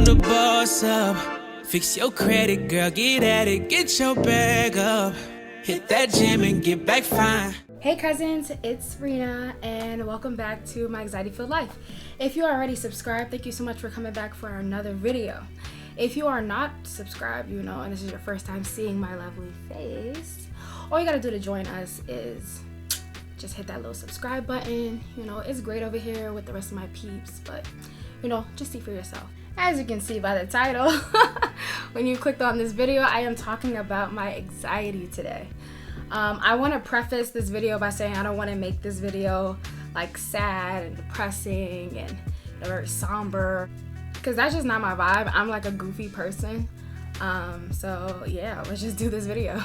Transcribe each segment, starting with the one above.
I'm the boss up. Fix your credit, girl, get at it, get your bag up. Hit that gym and get back fine. Hey cousins, it's Rina and welcome back to my anxiety-filled life. If you are already subscribed, thank you so much for coming back for another video. If you are not subscribed, and this is your first time seeing my lovely face, all you gotta do to join us is just hit that little subscribe button. It's great over here with the rest of my peeps, but just see for yourself. As you can see by the title, when you clicked on this video, I am talking about my anxiety today. I want to preface this video by saying I don't want to make this video like sad and depressing and very somber, because that's just not my vibe. I'm like a goofy person. So yeah, let's just do this video.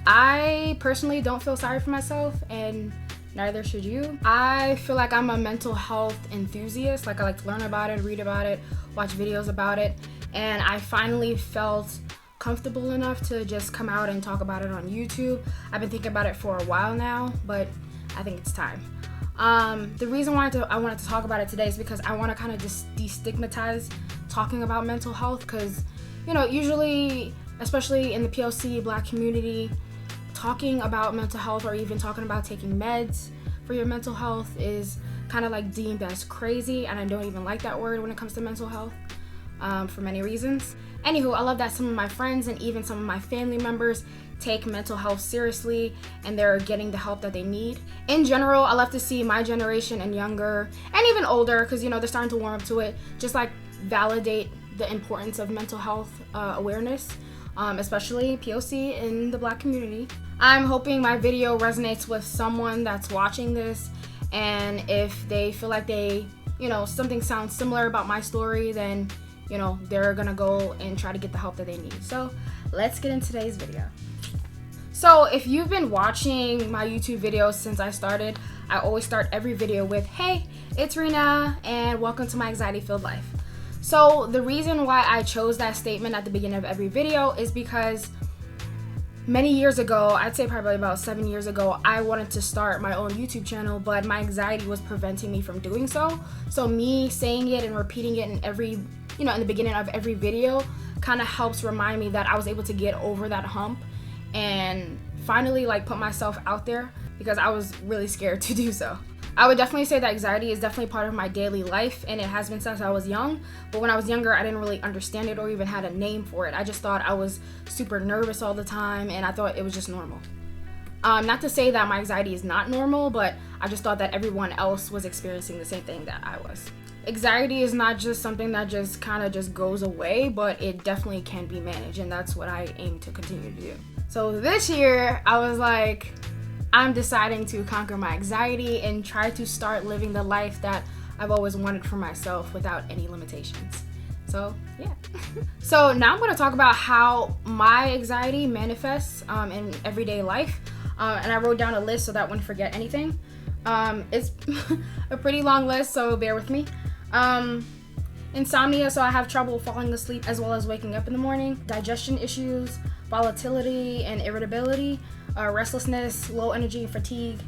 I personally don't feel sorry for myself, and neither should you. I feel like I'm a mental health enthusiast. Like, I like to learn about it, read about it, watch videos about it, and I finally felt comfortable enough to just come out and talk about it on YouTube. I've been thinking about it for a while now, but I think it's time. The reason why I wanted to talk about it today is because I want to kind of just destigmatize talking about mental health, because usually, especially in the POC Black community, talking about mental health or even talking about taking meds for your mental health is kind of like deemed as crazy, and I don't even like that word when it comes to mental health for many reasons. Anywho, I love that some of my friends and even some of my family members take mental health seriously and they're getting the help that they need. In general, I love to see my generation and younger and even older, because they're starting to warm up to it, just like validate the importance of mental health awareness, especially POC in the Black community. I'm hoping my video resonates with someone that's watching this, and if they feel like something sounds similar about my story, then they're gonna go and try to get the help that they need. So let's get into today's video. So if you've been watching my YouTube videos since I started, I always start every video with, hey, it's Rina and welcome to my anxiety-filled life. So the reason why I chose that statement at the beginning of every video is because many years ago, I'd say probably about 7 years ago, I wanted to start my own YouTube channel, but my anxiety was preventing me from doing so. So me saying it and repeating it in every in the beginning of every video kind of helps remind me that I was able to get over that hump and finally put myself out there, because I was really scared to do so. I would definitely say that anxiety is definitely part of my daily life, and it has been since I was young. But when I was younger, I didn't really understand it or even had a name for it. I just thought I was super nervous all the time, and I thought it was just normal. Not to say that my anxiety is not normal, but I just thought that everyone else was experiencing the same thing that I was. Anxiety is not just something that just kind of just goes away, but it definitely can be managed, and that's what I aim to continue to do. So this year, I was like, I'm deciding to conquer my anxiety and try to start living the life that I've always wanted for myself without any limitations. So yeah. So now I'm going to talk about how my anxiety manifests in everyday life. And I wrote down a list so that I wouldn't forget anything. It's a pretty long list, so bear with me. Insomnia, so I have trouble falling asleep as well as waking up in the morning. Digestion issues, volatility and irritability, restlessness, low energy, fatigue,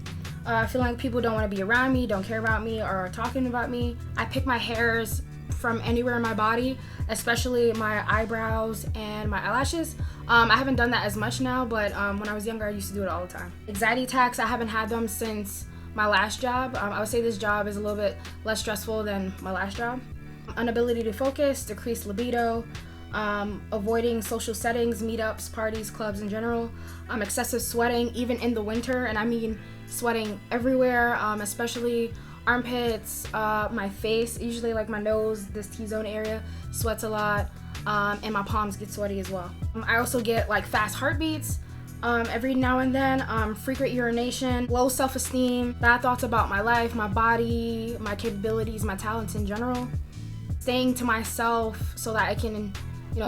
feeling like people don't want to be around me, don't care about me, or are talking about me. I pick my hairs from anywhere in my body, especially my eyebrows and my eyelashes. I haven't done that as much now, but when I was younger, I used to do it all the time. Anxiety attacks, I haven't had them since my last job. I would say this job is a little bit less stressful than my last job. Inability to focus, decreased libido, avoiding social settings, meetups, parties, clubs in general, excessive sweating, even in the winter, and I mean sweating everywhere, especially armpits, my face, usually like my nose, this T-zone area sweats a lot, and my palms get sweaty as well. I also get fast heartbeats every now and then, frequent urination, low self-esteem, bad thoughts about my life, my body, my capabilities, my talents in general, staying to myself so that I can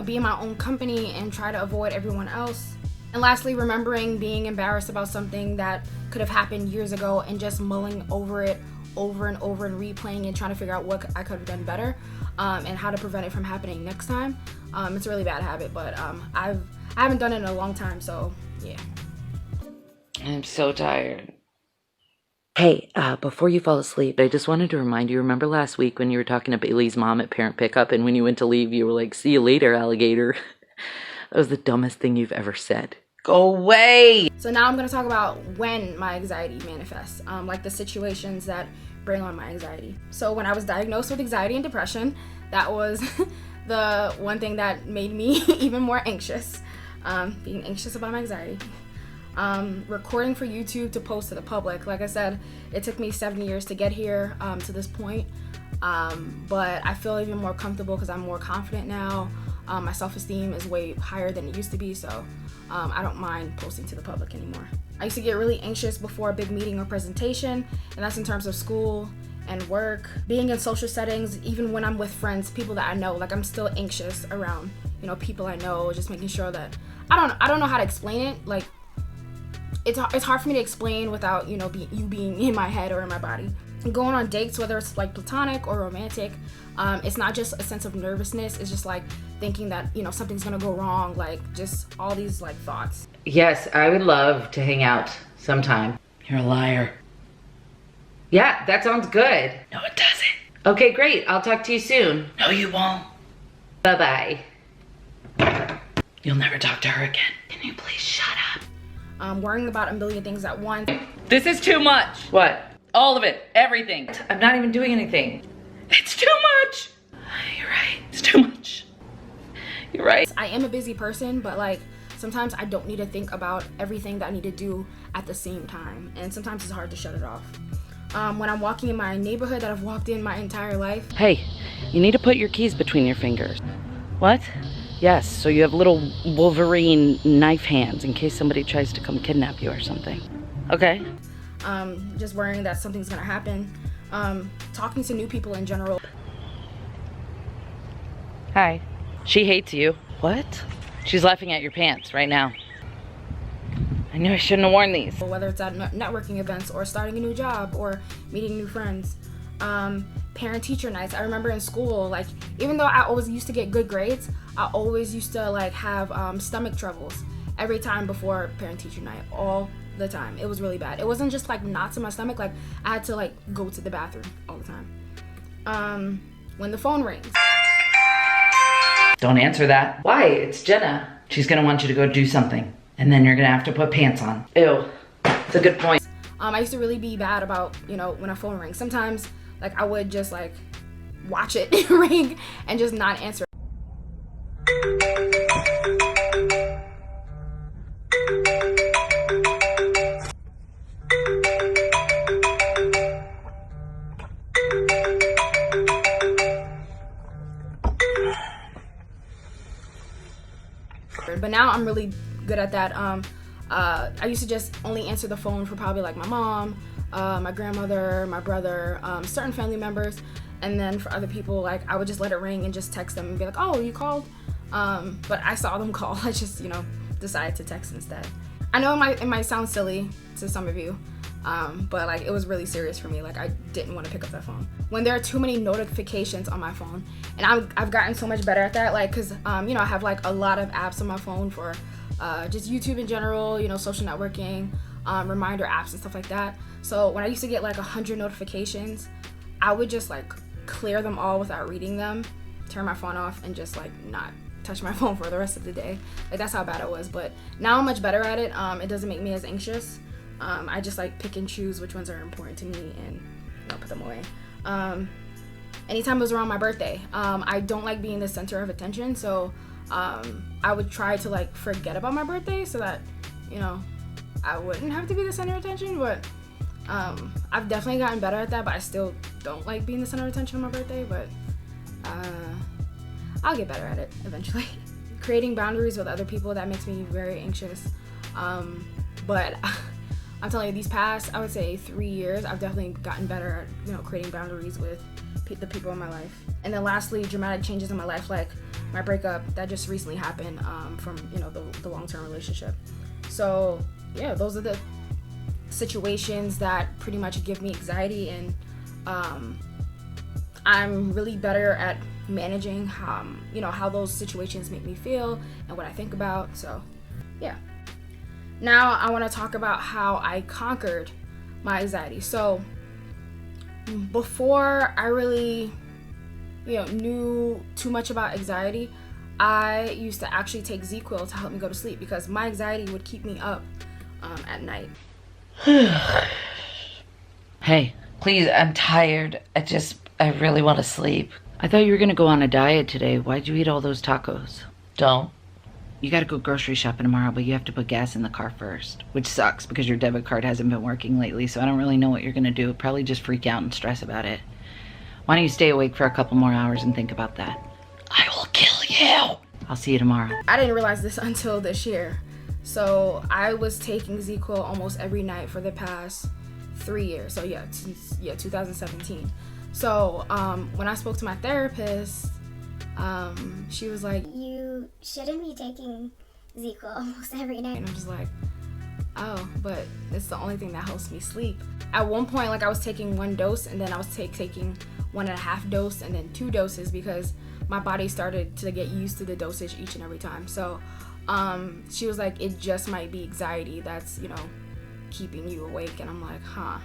be in my own company and try to avoid everyone else. And lastly, remembering being embarrassed about something that could have happened years ago and just mulling over it over and over and replaying and trying to figure out what I could have done better, and how to prevent it from happening next time. It's a really bad habit, but I haven't done it in a long time, so yeah. I'm so tired. Hey, before you fall asleep, I just wanted to remind you, remember last week when you were talking to Bailey's mom at parent pickup, and when you went to leave, you were like, "See you later, alligator." That was the dumbest thing you've ever said. Go away! So now I'm going to talk about when my anxiety manifests, like the situations that bring on my anxiety. So when I was diagnosed with anxiety and depression, that was the one thing that made me even more anxious, being anxious about my anxiety. Recording for YouTube to post to the public. Like I said, it took me 7 years to get here to this point, but I feel even more comfortable because I'm more confident now. My self-esteem is way higher than it used to be, so I don't mind posting to the public anymore. I used to get really anxious before a big meeting or presentation, and that's in terms of school and work. Being in social settings, even when I'm with friends, people that I know, like I'm still anxious around, people I know, just making sure that I don't know how to explain it. Like it's hard for me to explain without you being in my head or in my body. Going on dates, whether it's like platonic or romantic, it's not just a sense of nervousness. It's just like thinking that something's gonna go wrong, like just all these like thoughts. Yes, I would love to hang out sometime. You're a liar. Yeah, that sounds good. No, it doesn't. Okay, great. I'll talk to you soon. No, you won't. Bye-bye. You'll never talk to her again. Can you please shut up? Worrying about a million things at once. This is too much. What? All of it. Everything. I'm not even doing anything. It's too much. You're right. It's too much. You're right. I am a busy person, but like sometimes I don't need to think about everything that I need to do at the same time. And sometimes it's hard to shut it off. When I'm walking in my neighborhood that I've walked in my entire life. Hey, you need to put your keys between your fingers. What? Yes, so you have little Wolverine knife hands in case somebody tries to come kidnap you or something. Okay. Just worrying that something's gonna happen. Talking to new people in general. Hi. She hates you. What? She's laughing at your pants right now. I knew I shouldn't have worn these. Whether it's at networking events or starting a new job or meeting new friends. Parent-teacher nights. I remember in school, like, even though I always used to get good grades, I always used to like have stomach troubles every time before parent-teacher night, all the time. It was really bad. It wasn't just like knots in my stomach, like I had to like go to the bathroom all the time. When the phone rings. Don't answer that. Why? It's Jenna. She's gonna want you to go do something, and then you're gonna have to put pants on. Ew. It's a good point. I used to really be bad about, when a phone rings. Sometimes like I would just like watch it ring and just not answer. But now I'm really good at that. I used to just only answer the phone for probably like my mom, my grandmother, my brother, certain family members, and then for other people, like I would just let it ring and just text them and be like, "Oh, you called?" But I saw them call. I just decided to text instead. I know it might sound silly to some of you, but like it was really serious for me. Like I didn't want to pick up that phone when there are too many notifications on my phone, and I've gotten so much better at that. Like because I have like a lot of apps on my phone for just YouTube in general, social networking, reminder apps and stuff like that. So when I used to get like 100 notifications, I would just like clear them all without reading them, turn my phone off, and just like not touch my phone for the rest of the day. Like that's how bad it was. But now I'm much better at it. It doesn't make me as anxious. I just like pick and choose which ones are important to me and put them away. Anytime it was around my birthday, I don't like being the center of attention, so I would try to like forget about my birthday so that I wouldn't have to be the center of attention. But I've definitely gotten better at that, but I still don't like being the center of attention on my birthday. But I'll get better at it eventually. Creating boundaries with other people, that makes me very anxious. But I'm telling you, these past, I would say 3 years, I've definitely gotten better at creating boundaries with the people in my life. And then lastly, dramatic changes in my life, like my breakup that just recently happened from the long-term relationship. So yeah, those are the situations that pretty much give me anxiety, and I'm really better at managing how those situations make me feel and what I think about. So yeah. Now I want to talk about how I conquered my anxiety. So before I really, knew too much about anxiety, I used to actually take ZQuil to help me go to sleep because my anxiety would keep me up at night. Hey, please, I'm tired. I really want to sleep. I thought you were gonna go on a diet today. Why'd you eat all those tacos? Don't. You gotta go grocery shopping tomorrow, but you have to put gas in the car first, which sucks because your debit card hasn't been working lately, so I don't really know what you're gonna do. Probably just freak out and stress about it. Why don't you stay awake for a couple more hours and think about that? I will kill you. I'll see you tomorrow. I didn't realize this until this year. So I was taking ZQuil almost every night for the past 3 years. So since 2017. So when I spoke to my therapist, she was like, you shouldn't be taking ZQuil almost every night. And I'm just like, oh, but it's the only thing that helps me sleep. At one point, I was taking 1 dose, and then I was taking 1.5 dose, and then 2 doses because my body started to get used to the dosage each and every time. So she was like, it just might be anxiety that's, keeping you awake. And I'm like, huh,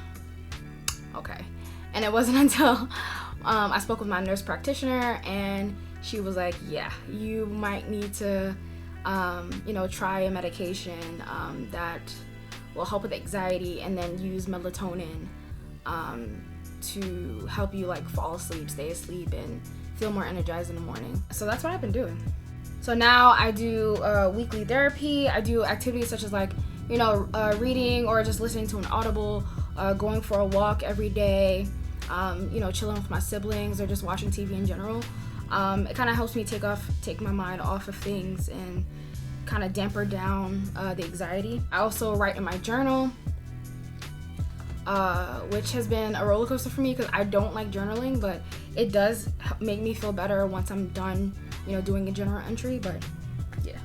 okay. And it wasn't until I spoke with my nurse practitioner, and she was like, yeah, you might need to, try a medication that will help with anxiety, and then use melatonin to help you fall asleep, stay asleep, and feel more energized in the morning. So that's what I've been doing. So now I do weekly therapy. I do activities such as reading or just listening to an audible, going for a walk every day, chilling with my siblings or just watching TV in general. It kind of helps me take my mind off of things and kind of damper down the anxiety. I also write in my journal, which has been a roller coaster for me because I don't like journaling, but it does make me feel better once I'm done, doing a journal entry. But yeah.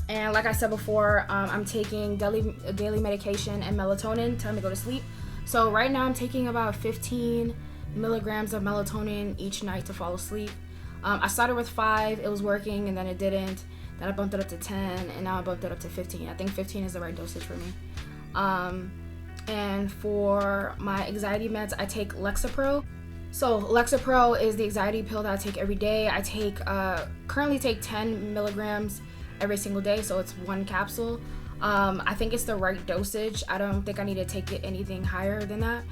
And like I said before, I'm taking daily medication and melatonin to help me go to sleep. So right now I'm taking about 15 milligrams of melatonin each night to fall asleep. I started with 5, it was working, and then it didn't. Then I bumped it up to 10, and now I bumped it up to 15. I think 15 is the right dosage for me. And for my anxiety meds, I take Lexapro. So Lexapro is the anxiety pill that I take every day. I currently take 10 milligrams every single day, so it's 1 capsule. I think it's the right dosage. I don't think I need to take it anything higher than that.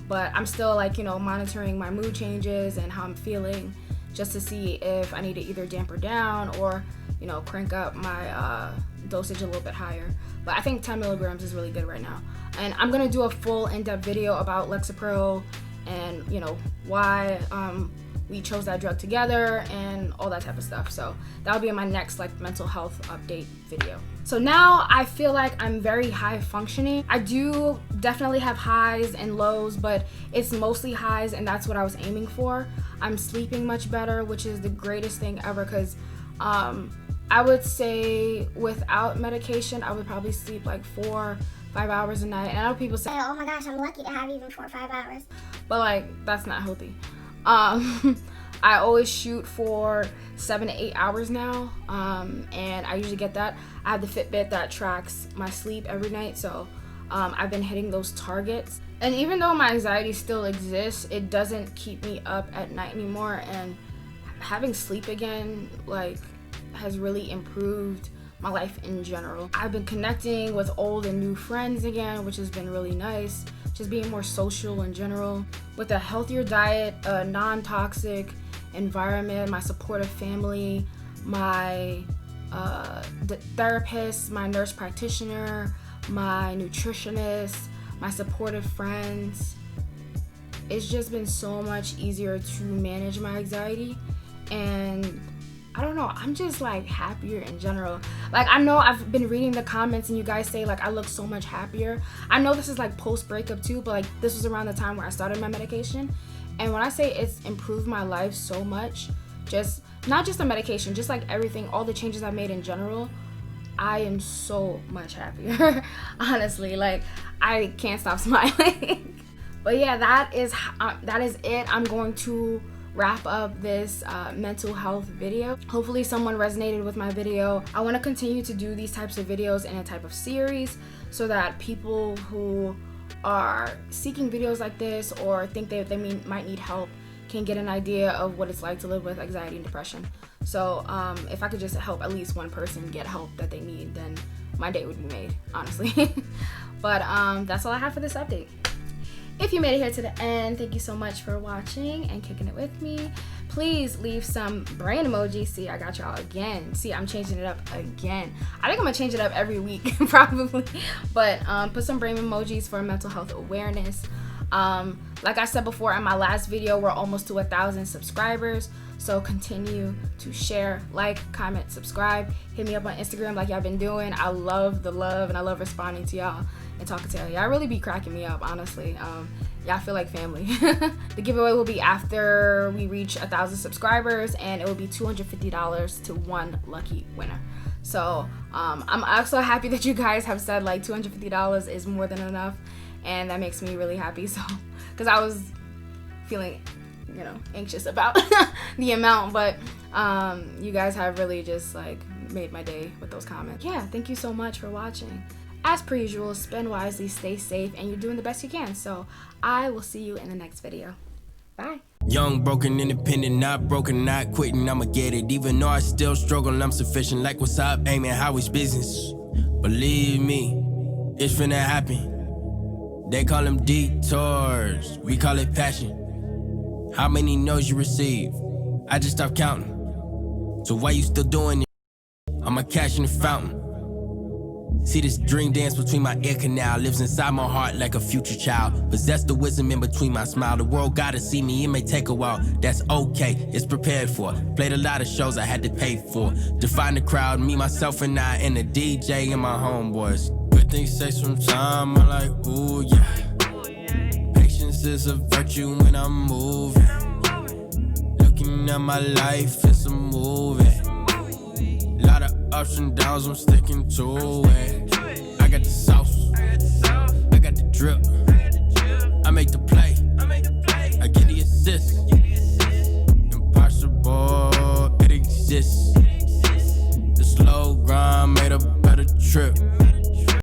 But I'm still monitoring my mood changes and how I'm feeling, just to see if I need to either damper down or crank up my dosage a little bit higher. But I think 10 milligrams is really good right now. And I'm gonna do a full in-depth video about Lexapro and why we chose that drug together and all that type of stuff. So that'll be in my next mental health update video. So now I feel like I'm very high functioning. I do definitely have highs and lows, but it's mostly highs, and that's what I was aiming for. I'm sleeping much better, which is the greatest thing ever, because I would say without medication, I would probably sleep 4-5 hours a night. And I know people say, oh my gosh, I'm lucky to have even 4 or 5 hours. But that's not healthy. I always shoot for 7 to 8 hours now, and I usually get that. I have the Fitbit that tracks my sleep every night, so I've been hitting those targets. And even though my anxiety still exists, it doesn't keep me up at night anymore, and having sleep again has really improved my life in general. I've been connecting with old and new friends again, which has been really nice. Just being more social in general. With a healthier diet, a non-toxic environment, my supportive family, my therapist, my nurse practitioner, my nutritionist, my supportive friends. It's just been so much easier to manage my anxiety, and I don't know, I'm just happier in general. I know I've been reading the comments and you guys say I look so much happier. I know this is post breakup too, but this was around the time where I started my medication. And when I say it's improved my life so much, just not just the medication, just everything, all the changes I've made in general, I am so much happier. Honestly, I can't stop smiling. But yeah, that is it. I'm going to wrap up this mental health video. Hopefully someone resonated with my video. I want to continue to do these types of videos in a type of series so that people who are seeking videos like this or think they might need help can get an idea of what it's like to live with anxiety and depression. So if I could just help at least one person get help that they need, then my day would be made, honestly. But that's all I have for this update. If you made it here to the end, thank you so much for watching and kicking it with me. Please leave some brain emojis. See, I got y'all again. See, I'm changing it up again. I think I'm gonna change it up every week, probably. But put some brain emojis for mental health awareness. Like I said before in my last video, we're almost to 1,000 subscribers. So continue to share, like, comment, subscribe. Hit me up on Instagram like y'all been doing. I love the love and I love responding to y'all and talking to y'all. Y'all really be cracking me up, honestly. Y'all feel like family. The giveaway will be after we reach 1,000 subscribers, and it will be $250 to one lucky winner. So I'm also happy that you guys have said like $250 is more than enough, and that makes me really happy. So because I was feeling, you know, anxious about the amount, but you guys have really just like made my day with those comments. Yeah, thank you so much for watching. As per usual, spend wisely, stay safe, and you're doing the best you can. So I will see you in the next video. Bye. Young, broken, independent, not broken, not quitting, I'ma get it. Even though I still struggle, I'm sufficient. Like what's up, aiming, how it's business. Believe me, it's finna happen. They call them detours, we call it passion. How many no's you receive? I just stopped counting. So why you still doing it? I'ma cash in the fountain. See this dream dance between my ear canal, lives inside my heart like a future child. Possess the wisdom in between my smile. The world gotta see me, it may take a while. That's okay, it's prepared for. Played a lot of shows I had to pay for. Define the crowd, me, myself, and I, and the DJ and my homeboys. Good things take some time, I'm like, ooh yeah. Patience is a virtue when I'm moving. Looking at my life, it's a movie. Lot of ups and downs, I'm sticking to it. I got the sauce, I got the drip. I make the play, I get the assist. Impossible, it exists. The slow grind made a better trip.